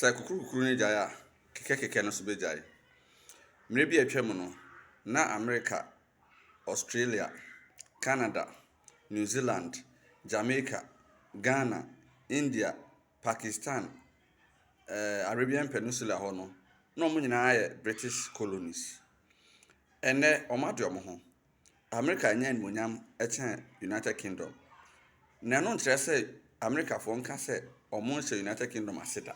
Sɛ kukuru ne gyae a keke no so bɛgyae. Mmerɛ bi atwam no na America, Australia, Canada, New Zealand, Jamaica, Ghana, India, Pakistan, Arabian Peninsula hɔ no na ɔmo nyinaa yɛ British colonies. Ɛnɛ ɔmo ade ɔmo ho. America nyɛ animuonyam ɛkyɛn United Kingdom. Na ɛno nkyerɛ sɛ Americafoɔ nka sɛ ɔmo nhyɛ United Kingdom ase da.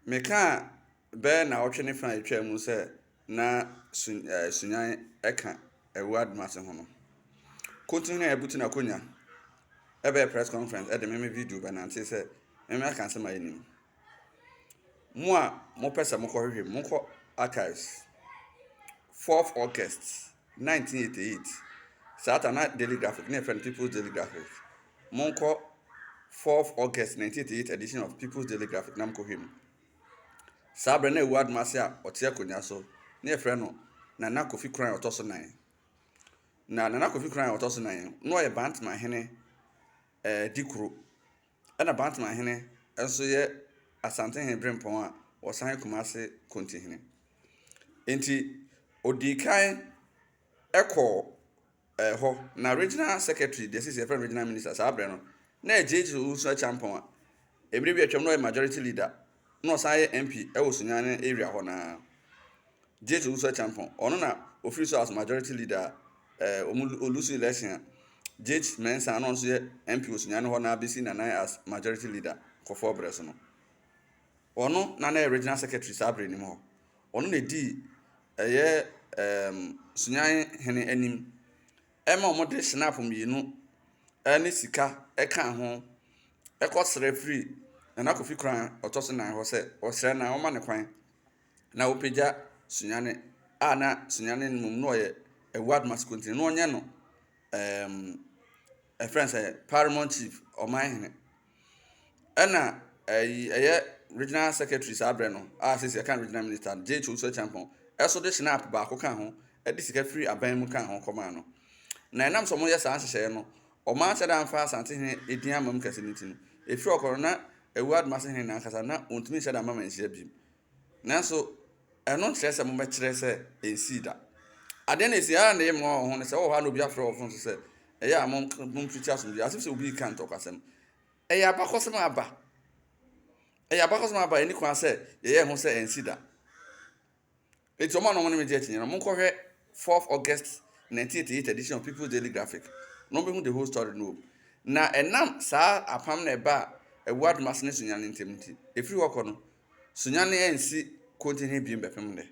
Meka bɛɛ na ɔtwe ne fa atwa mu sɛ na Sunyani ɛka ɛwɔ adom ase ho no. Kontinu na ebutu na konya ɛbɛ press conference ɛde meme video bɛnante sɛ meme aka nsɛm a yɛnim. Mo a mo pɛ sɛ mo kɔ hwehwɛ mo kɔ archives 4th August 1988 Saturday na Daily Graphic na friend People's Daily Graphic. Mo kɔ 4th August 1988 edition of People's Daily Graphic na mo kɔ hwehwɛ. Sabre na ewu adom ase a ɔte akonya so na efrɛ no Nana Kofi Kran ɔtɔ so 9. Na Nana Kofi Kran ɔtɔ so 9 no yɛ Bantama hene dikuro. Ɛna Bantama hene nso yɛ Asante hene brempɔn a ɔsan Kumase Konti hene. Enti odi kan ɛkɔ hɔ na regional secretary de sisi efrɛ regional minister Sabre no na ejeje usu champon a ebire bi atwam no yɛ majority leader. No say MP e wo Sunyani area ho na jeje uso champion ono na official as majority leader olusu election jeje mensa no so ye MP wo Sunyani ho na bisi na as majority leader kofo breso no ono na regional secretary Sabre nim ho ono na di eye Sunyani hene anim e ma omo de snap mienu ani sika e kan ho e kosre free na Kofi Kran ɔtɔ so 9 hɔ sɛ ɔsrɛ na ɔma ne kwan na opagya Sunyani a na Sunyani mum no ɔyɛ ɛwɔ adom ase kontin no ɔnyɛ no a friend sɛ paramount chief ɔman hene ɛna ɛyɛ regional secretary Sabre no a sɛ kan regional minister JH Uso Champion ɛso de snap baako kan ho ɛde sika free aban mu kan ho kɔma no na ɛnam sɛ ɔmo yɛ saa hyehyɛ no ɔman hyɛ da mfa Asante hene edin amam kɛse ne ti no efiri ɔkɔrɔ na ewu adom ase hene na nkasa na ontumi hyɛ da mama nhyia bim nanso ɛno nkyerɛ sɛ mo bɛkyerɛ sɛ ensi da ade na esi ara na yɛ mo ho ne sɛ wɔ ha na obi afrɛ wɔ phone so sɛ ɛyɛ a mo twitwa so bi asɛ sɛ obi kan tɔkasɛm ɛyɛ abakɔsɛm aba ɛni kwan sɛ yɛyɛ ho sɛ ensi da eti ɔmo na ɔmo ne me gye akyi no mo nkɔhwɛ 4th August 1988 edition of People's Daily Graphic no be who the whole story no na ɛnam saa apam na ɛba ewu adom ase ne Sunyani ntemti efiri hɔ kɔ no Sunyani ensi kontinent bi mbɛpem de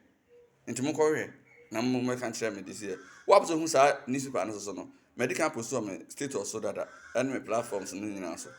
nti mo kɔhwɛ na mo mɛka kyerɛ me disi e wo abso hu saa newspaper no so no medical post on me status so dada and me platforms no nyina so